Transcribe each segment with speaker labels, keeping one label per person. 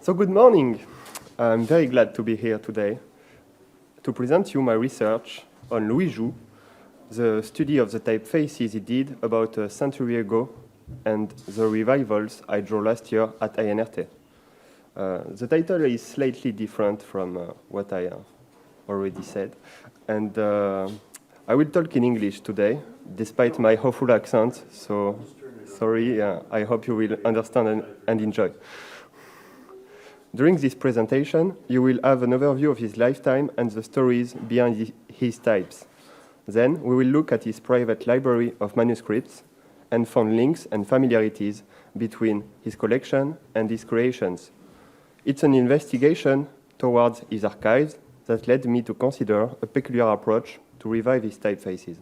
Speaker 1: So good morning. I'm very glad to be here today to present you my research on Louis Joux, the study of the typefaces he did about a century ago and the revivals I drew last year at INRT. The title is slightly different from what I already said, and I will talk in English today, despite my awful accent, so sorry, I hope you will understand and enjoy. During this presentation, you will have an overview of his lifetime and the stories behind his types. Then, we will look at his private library of manuscripts and found links and familiarities between his collection and his creations. It's an investigation towards his archives that led me to consider a peculiar approach to revive his typefaces.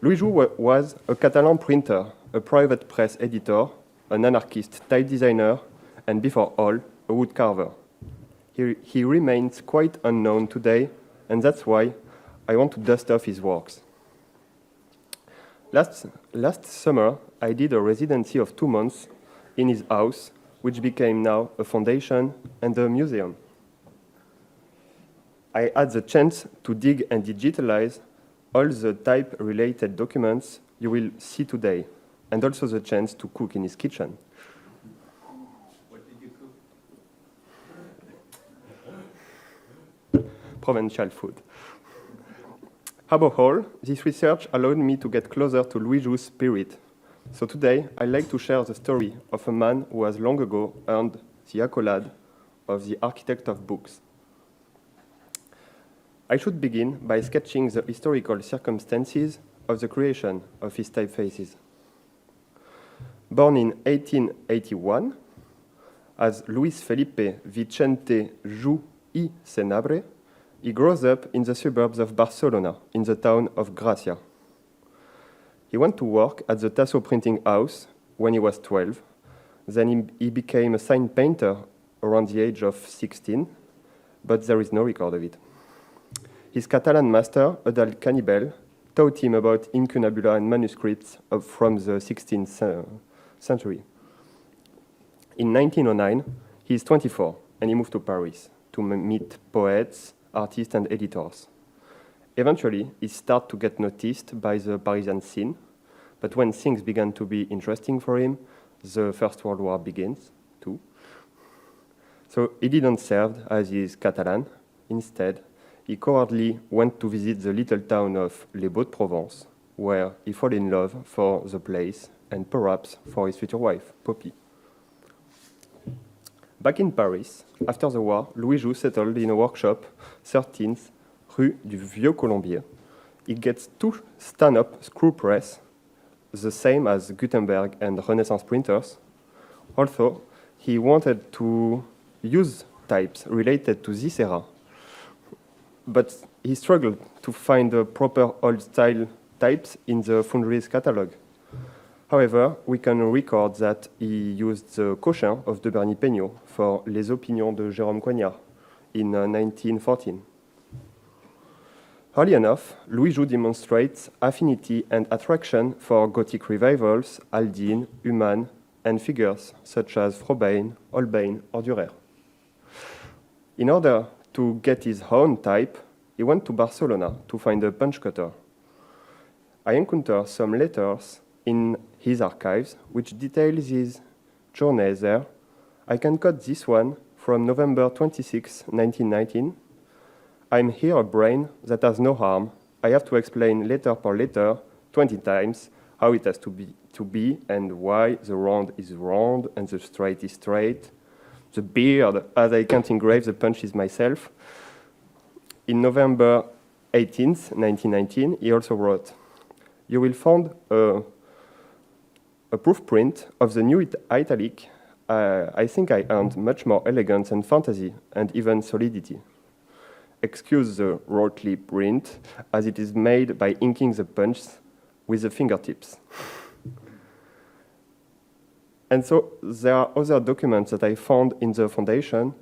Speaker 1: Louis Joux was a Catalan printer, a private press editor, an anarchist type designer, and before all, a woodcarver. He remains quite unknown today, and that's why I want to dust off his works. Last summer, I did a residency of 2 months in his house, which became now a foundation and a museum. I had the chance to dig and digitalize all the type-related documents you will see today, and also the chance to cook in his kitchen. Provincial food. Above all, this research allowed me to get closer to Louis Joux's spirit. So today, I'd like to share the story of a man who has long ago earned the accolade of the architect of books. I should begin by sketching the historical circumstances of the creation of his typefaces. Born in 1881 as Luis Felipe Vicente Joux y Senabre, he grows up in the suburbs of Barcelona, in the town of Gracia. He went to work at the Tasso printing house when he was 12. Then he became a sign painter around the age of 16, but there is no record of it. His Catalan master, Adal Canibel, taught him about incunabula and manuscripts from the 16th century. In 1909, he is 24, and he moved to Paris to meet poets, artists, and editors. Eventually, he started to get noticed by the Parisian scene, but when things began to be interesting for him, the First World War begins, too. So he didn't serve as his Catalan. Instead, he cowardly went to visit the little town of Les Baux de Provence, where he fell in love for the place and perhaps for his future wife, Poppy. Back in Paris, after the war, Louis Joux settled in a workshop, 13th Rue du Vieux Colombier. He gets 2 stand-up screw press, the same as Gutenberg and Renaissance printers. Also, he wanted to use types related to this era, but he struggled to find the proper old-style types in the Foundry's catalog. However, we can record that he used the Cochin of de Berny-Peignot for Les Opinions de Jérôme Coignard in 1914. Early enough, Louis Joux demonstrates affinity and attraction for Gothic revivals, Aldine, Humann, and figures such as Frobein, Holbein, or Durer. In order to get his own type, he went to Barcelona to find a punch cutter. I encountered some letters in his archives, which details his journey there. I can cut this one from November 26, 1919. I'm here a brain that has no harm. I have to explain letter per letter 20 times how it has to be and why the round is round and the straight is straight. The beard, as I can't engrave the punches myself. In November 18, 1919, he also wrote, "You will find a proof print of the new italic. I think I earned much more elegance and fantasy and even solidity. Excuse the rotely print, as it is made by inking the punch with the fingertips." And so there are other documents that I found in the foundation.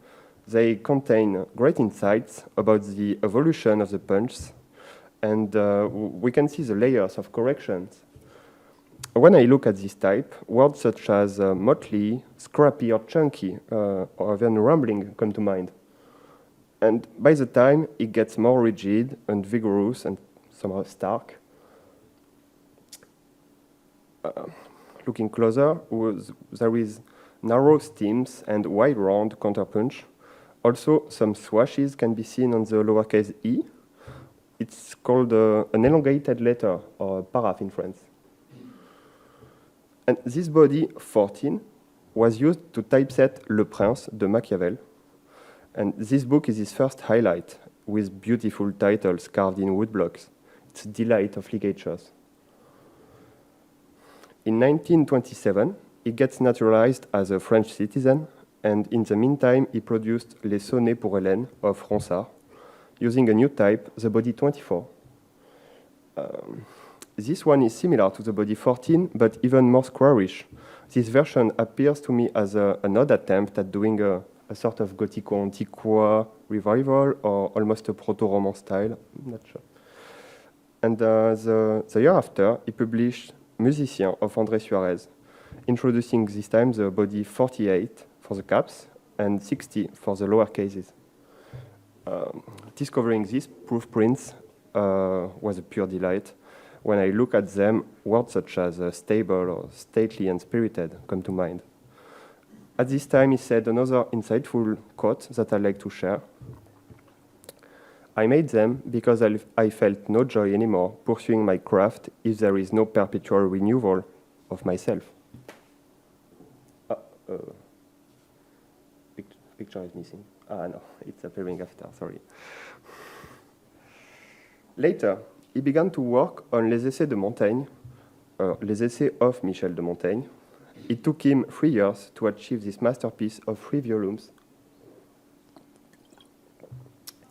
Speaker 1: They contain great insights about the evolution of the punch, and we can see the layers of corrections. When I look at this type, words such as motley, scrappy, or chunky, or even rambling come to mind. And by the time it gets more rigid and vigorous and somehow stark, looking closer, there is narrow stems and wide round counterpunch. Also, some swashes can be seen on the lowercase e. It's called an elongated letter, or a paraph in France. And this body 14 was used to typeset Le Prince de Machiavel. And this book is his first highlight, with beautiful titles carved in woodblocks. It's a delight of ligatures. In 1927, he gets naturalized as a French citizen, and in the meantime, he produced Les Sonnets pour Hélène of Ronsard, using a new type, the body 24. This one is similar to the body 14, but even more squarish. This version appears to me as an odd attempt at doing a sort of Gothico-Antiqua revival, or almost a proto-Roman style. I'm not sure. And the year after, he published Musicien of André Suarez, introducing this time the body 48 for the caps and 60 for the lower cases. Discovering these proof prints was a pure delight. When I look at them, words such as stable or stately and spirited come to mind. At this time, he said another insightful quote that I'd like to share. I made them because I felt no joy anymore pursuing my craft if there is no perpetual renewal of myself. Picture is missing. No, it's appearing after, sorry. Later, he began to work on Les Essais de Montaigne, Les Essais of Michel de Montaigne. It took him 3 years to achieve this masterpiece of 3 volumes,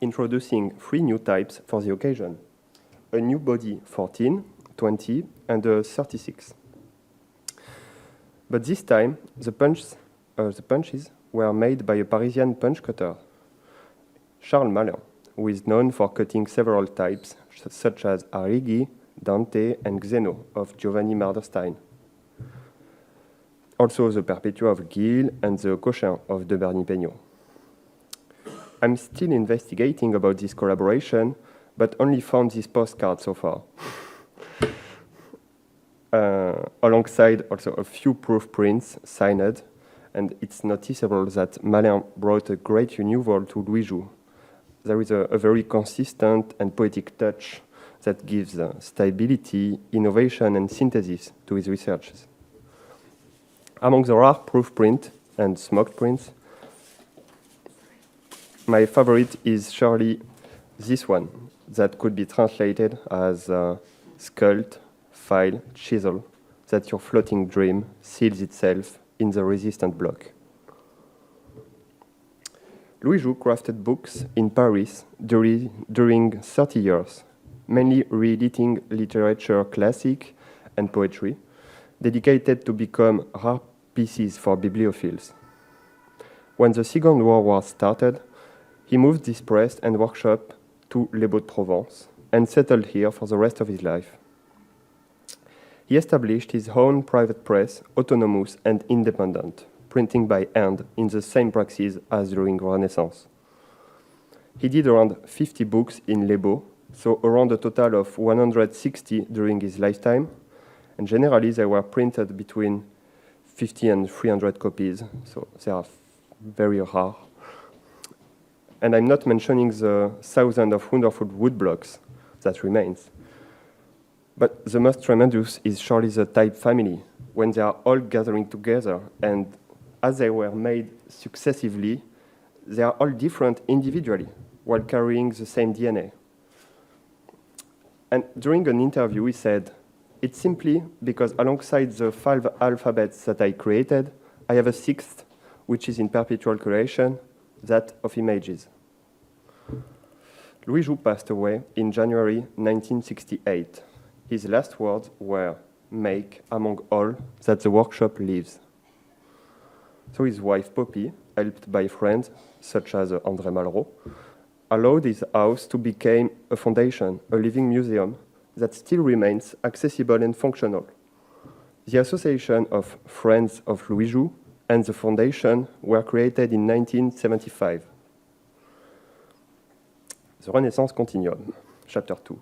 Speaker 1: introducing 3 new types for the occasion: a new body 14, 20, and a 36. But this time, the punches were made by a Parisian punch cutter, Charles Malin, who is known for cutting several types, such as Arrighi, Dante, and Xeno of Giovanni Marderstein. Also the Perpetua of Gilles and the Cochin of de Berny-Peignot. I'm still investigating about this collaboration, but only found this postcard so far. Alongside also a few proof prints signed, and it's noticeable that Malin brought a great renewal to Louis Joux. There is a very consistent and poetic touch that gives stability, innovation, and synthesis to his researches. Among the rare proof print and smoked prints, my favorite is surely this one, that could be translated as sculpt, file, chisel, that your floating dream seals itself in the resistant block. Louis Joux crafted books in Paris during 30 years, mainly reediting literature classic and poetry, dedicated to become rare pieces for bibliophiles. When the Second World War started, he moved this press and workshop to Les Baux de Provence and settled here for the rest of his life. He established his own private press, autonomous and independent, printing by hand in the same praxis as during Renaissance. He did around 50 books in Les Baux, so around a total of 160 during his lifetime, and generally they were printed between 50 and 300 copies, so they are very rare. And I'm not mentioning the thousands of wonderful woodblocks that remains. But the most tremendous is surely the type family, when they are all gathering together, and as they were made successively, they are all different individually, while carrying the same DNA. And during an interview, he said, "It's simply because alongside the 5 alphabets that I created, I have a 6th, which is in perpetual creation, that of images." Louis Joux passed away in January 1968. His last words were, "Make, among all, that the workshop lives." So his wife, Poppy, helped by friends such as André Malraux, allowed his house to become a foundation, a living museum that still remains accessible and functional. The Association of Friends of Louis Joux and the Foundation were created in 1975. The Renaissance Continuum, Chapter 2.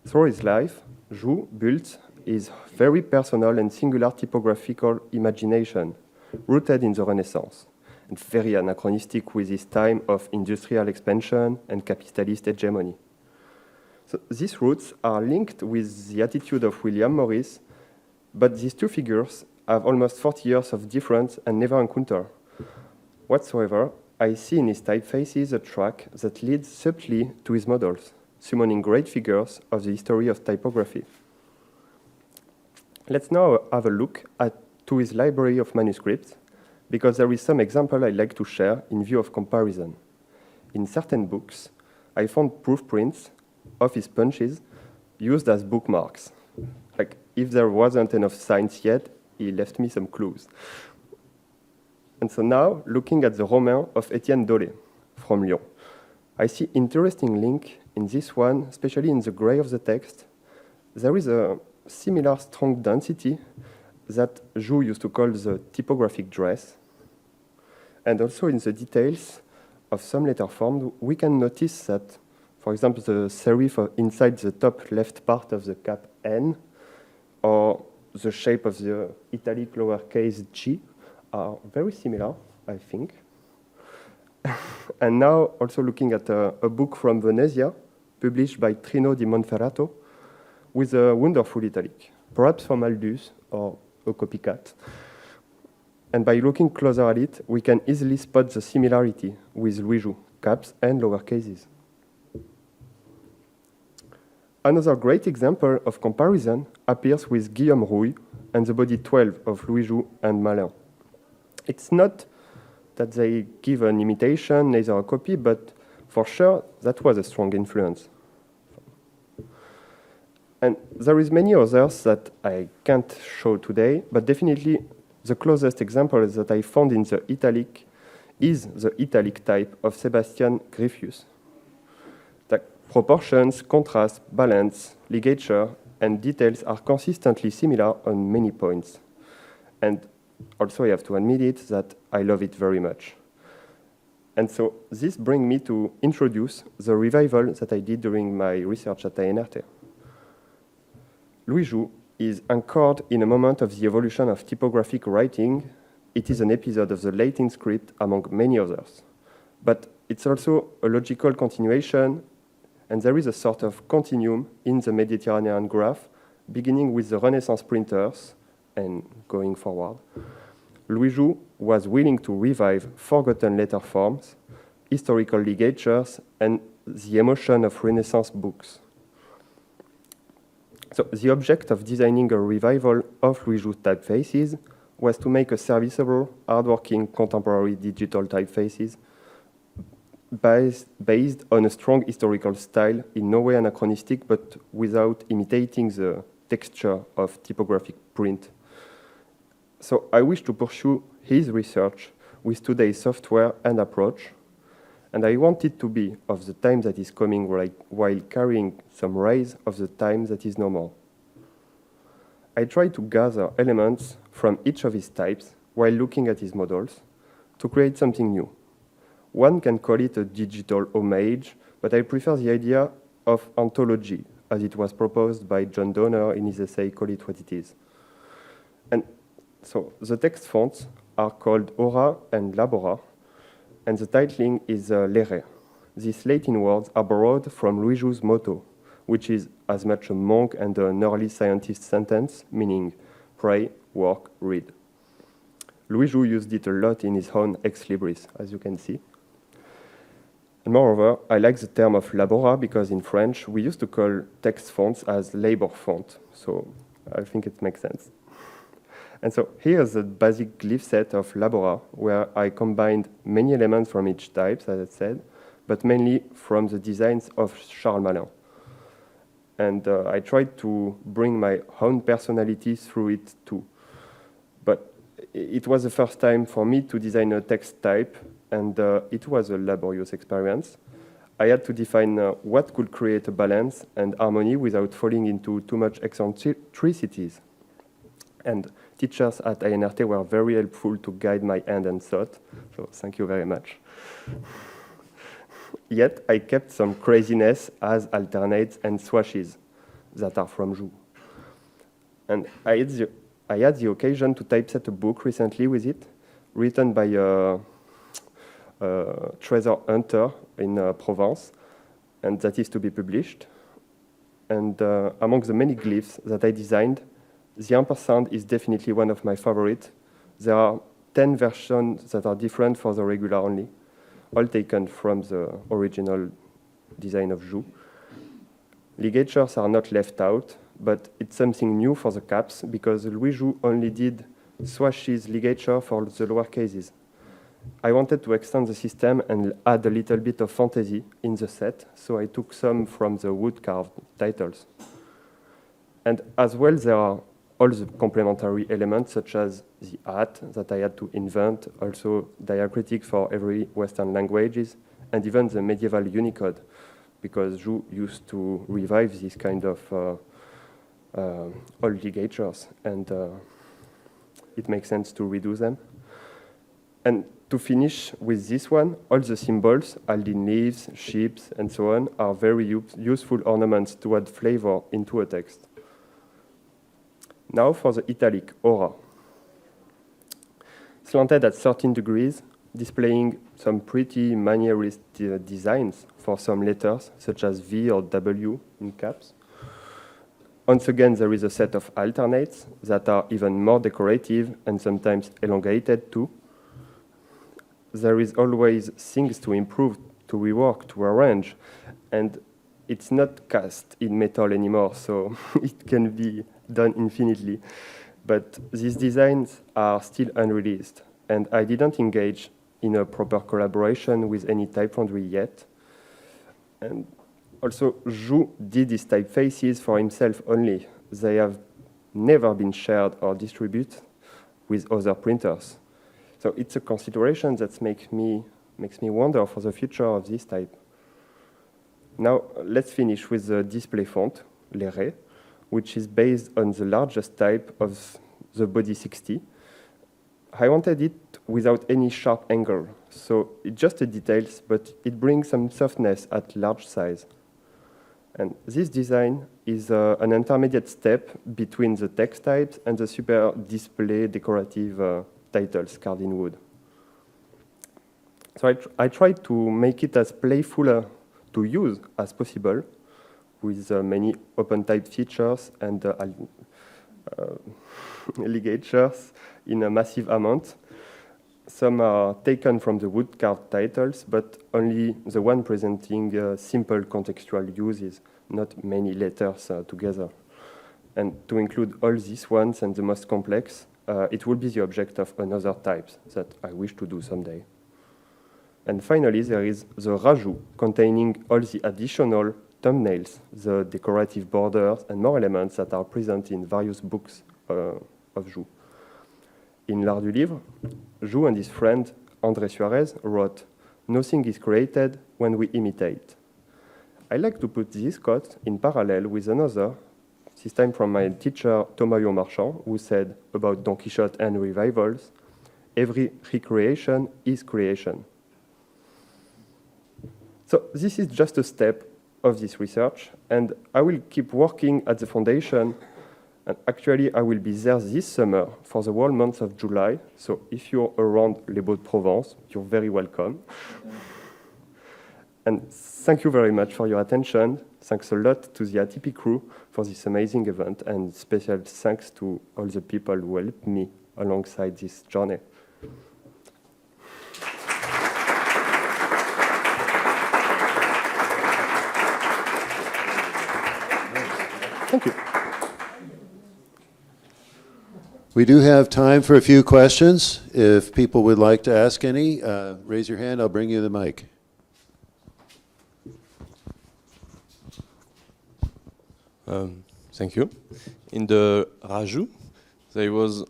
Speaker 1: Through his life, Joux built his very personal and singular typographical imagination, rooted in the Renaissance, and very anachronistic with his time of industrial expansion and capitalist hegemony. So these roots are linked with the attitude of William Morris, but these two figures have almost 40 years of difference and never encounter. Whatsoever, I see in his typefaces a track that leads subtly to his models, summoning great figures of the history of typography. Let's now have a look to his library of manuscripts, because there is some example I'd like to share in view of comparison. In certain books, I found proof prints of his punches used as bookmarks. Like, if there wasn't enough signs yet, he left me some clues. And so now, looking at the Romain of Étienne Dolé from Lyon, I see interesting link in this one, especially in the gray of the text. There is a similar strong density that Joux used to call the typographic dress. And also in the details of some letter forms, we can notice that, for example, the serif inside the top left part of the cap N, or the shape of the italic lowercase g, are very similar, I think. And now, also looking at a book from Venezia, published by Trino di Monferrato, with a wonderful italic, perhaps from Aldus or a copycat. And by looking closer at it, we can easily spot the similarity with Louis Joux, caps and lower cases. Another great example of comparison appears with Guillaume Rouille and the body 12 of Louis Joux and Malin. It's not that they give an imitation, neither a copy, but for sure that was a strong influence. And there is many others that I can't show today, but definitely the closest example that I found in the italic is the italic type of Sebastian Griffius. The proportions, contrast, balance, ligature, and details are consistently similar on many points. And also I have to admit it that I love it very much. And so this brings me to introduce the revival that I did during my research at INRT. Louis Joux is anchored in a moment of the evolution of typographic writing. It is an episode of the Latin script among many others. But it's also a logical continuation, and there is a sort of continuum in the Mediterranean graph, beginning with the Renaissance printers and going forward. Louis Joux was willing to revive forgotten letter forms, historical ligatures, and the emotion of Renaissance books. So the object of designing a revival of Louis Joux typefaces was to make a serviceable, hardworking, contemporary digital typefaces based on a strong historical style, in no way anachronistic, but without imitating the texture of typographic print. So I wish to pursue his research with today's software and approach, and I want it to be of the time that is coming while carrying some rays of the time that is no more. I try to gather elements from each of his types while looking at his models to create something new. One can call it a digital homage, but I prefer the idea of anthology, as it was proposed by John Donner in his essay Call It What It Is. And so the text fonts are called Aura and Labora, and the titling is Lere. These Latin words are borrowed from Louis Joux's motto, which is as much a monk and an early scientist sentence, meaning pray, work, read. Louis Joux used it a lot in his own Ex Libris, as you can see. And moreover, I like the term of Labora because in French, we used to call text fonts as labor font, so I think it makes sense. And so here's the basic glyph set of Labora, where I combined many elements from each type, as I said, but mainly from the designs of Charles Malin. And I tried to bring my own personality through it too. But it was the first time for me to design a text type, and it was a laborious experience. I had to define what could create a balance and harmony without falling into too much eccentricities. And teachers at INRT were very helpful to guide my hand and thought, so thank you very much. Yet I kept some craziness as alternates and swashes that are from Jules. And I had the occasion to typeset a book recently with it, written by a treasure hunter in Provence, and that is to be published. And among the many glyphs that I designed, the ampersand is definitely one of my favorites. There are 10 versions that are different for the regular only, all taken from the original design of Jules. Ligatures are not left out, but it's something new for the caps because Louis Jules only did swashes ligature for the lower cases. I wanted to extend the system and add a little bit of fantasy in the set, so I took some from the wood-carved titles. And as well, there are all the complementary elements, such as the hat that I had to invent, also diacritic for every Western languages, and even the medieval Unicode, because Jules used to revive this kind of old ligatures, and it makes sense to redo them. And to finish with this one, all the symbols, Aldine leaves, ships, and so on, are very useful ornaments to add flavor into a text. Now for the italic aura. Slanted at 13 degrees, displaying some pretty manierist designs for some letters, such as V or W in caps. Once again, there is a set of alternates that are even more decorative and sometimes elongated too. There is always things to improve, to rework, to arrange, and it's not cast in metal anymore, so it can be done infinitely. But these designs are still unreleased, and I didn't engage in a proper collaboration with any type foundry yet. And also, Jules did his typefaces for himself only. They have never been shared or distributed with other printers. So it's a consideration that makes me wonder for the future of this type. Now, let's finish with the display font, Les Baux, which is based on the largest type of the body 60. I wanted it without any sharp angle, so it's just a details, but it brings some softness at large size. And this design is an intermediate step between the text types and the super display decorative titles carved in wood. So I tried to make it as playful to use as possible, with many open type features and ligatures in a massive amount. Some are taken from the wood carved titles, but only the one presenting simple contextual uses, not many letters together. And to include all these ones and the most complex, it will be the object of another type that I wish to do someday. And finally, there is the rajout, containing all the additional thumbnails, the decorative borders, and more elements that are present in various books of Jules. In L'Art du Livre, Jules and his friend André Suarez wrote, "Nothing is created when we imitate." I like to put this quote in parallel with another, this time from my teacher Thomas Marchand, who said about Don Quixote and revivals, "Every recreation is creation." So this is just a step of this research, and I will keep working at the foundation. And actually, I will be there this summer for the whole month of July. So if you're around Les Baux de Provence, you're very welcome. And thank you very much for your attention. Thanks a lot to the ATypI crew for this amazing event, and special thanks to all the people who helped me alongside this journey. Thank you.
Speaker 2: We do have time for a few questions. If people would like to ask any, raise your hand. I'll bring you the mic.
Speaker 3: Thank you. In the rajout, there was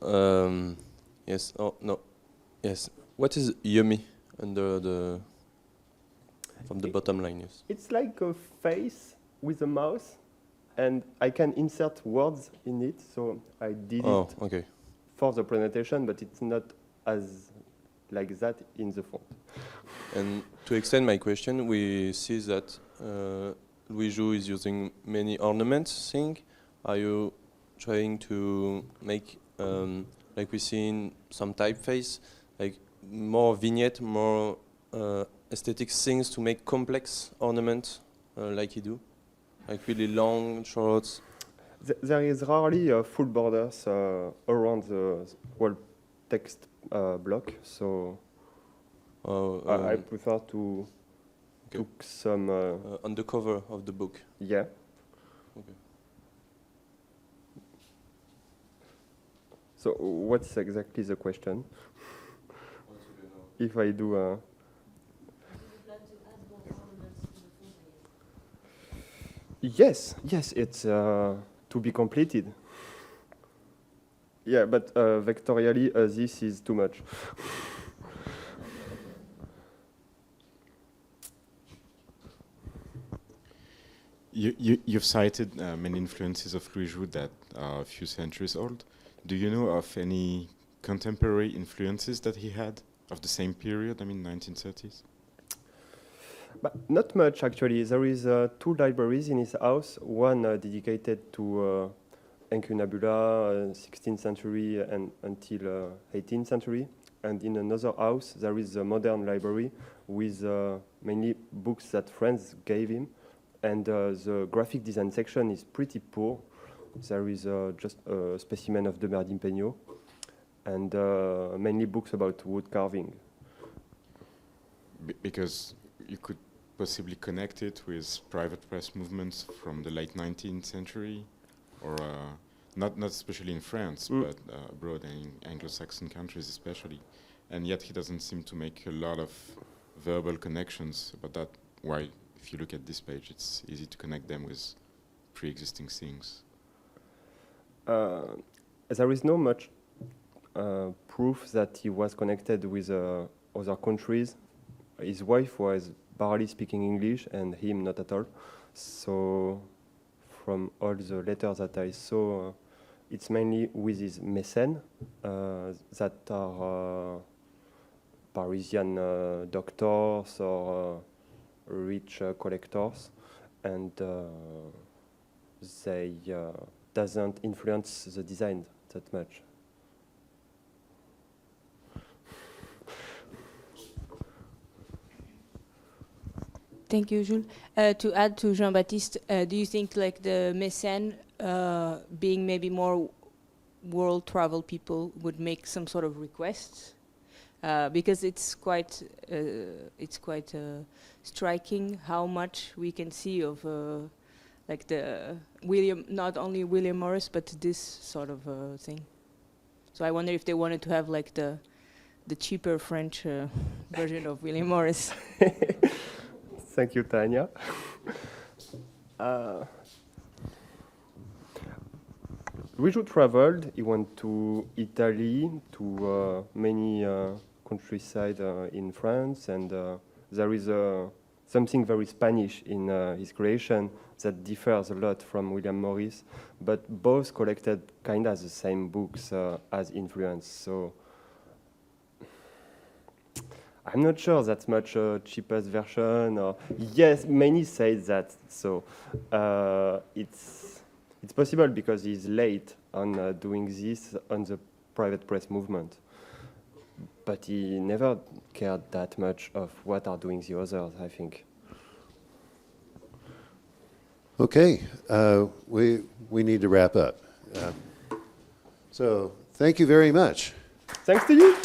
Speaker 3: yes. Oh no, yes. What is yummy under the from the bottom line? Yes.
Speaker 1: It's like a face with a mouth and I can insert words in it, so I did
Speaker 3: Oh,
Speaker 1: it
Speaker 3: okay.
Speaker 1: for the presentation, but it's not as like that in the font.
Speaker 3: And to extend my question, we see that Louis Jou is using many ornaments thing. Are you trying to make, like we see in some typeface, like more vignette, more aesthetic things to make complex ornaments like you do? Like really long, short?
Speaker 1: There is rarely full borders around the whole text block, so I prefer to
Speaker 3: okay.
Speaker 1: took some
Speaker 3: On the cover of the book.
Speaker 1: yeah.
Speaker 3: Okay.
Speaker 1: So what's exactly the question? If I do yes, it's to be completed. Yeah, but vectorially this is too much.
Speaker 4: You've cited many influences of Louis Jou that are a few centuries old. Do you know of any contemporary influences that he had of the same period, I mean 1930s?
Speaker 1: But not much, actually. There is 2 libraries in his house, one dedicated to incunabula, 16th century and until 18th century. And in another house, there is a modern library with mainly books that friends gave him. And the graphic design section is pretty poor. There is just a specimen of de Merdin-Peignot and mainly books about wood carving.
Speaker 4: Because you could possibly connect it with private press movements from the late 19th century, or not especially in France, but abroad and in Anglo-Saxon countries especially. And yet he doesn't seem to make a lot of verbal connections about that. Why, if you look at this page, it's easy to connect them with pre-existing things.
Speaker 1: There is no much proof that he was connected with other countries. His wife was barely speaking English and him not at all. So from all the letters that I saw, it's mainly with his mécènes that are Parisian doctors or rich collectors, and they doesn't influence the design that much.
Speaker 5: Thank you, Jules. To add to Jean-Baptiste, do you think like the mécènes, being maybe more world travel people, would make some sort of requests? Because it's quite striking how much we can see of like the not only William Morris, but this sort of thing. So I wonder if they wanted to have like the cheaper French version of William Morris.
Speaker 1: Thank you, Tanya. Louis Jou traveled. He went to Italy, to many countryside in France, and there is something very Spanish in his creation that differs a lot from William Morris, but both collected kind of the same books as influence. So I'm not sure that's much cheapest version. Or yes, many say that. So it's possible because he's late on doing this on the private press movement. But he never cared that much of what are doing the others, I think.
Speaker 2: Okay, we need to wrap up. So thank you very much.
Speaker 1: Thanks to you.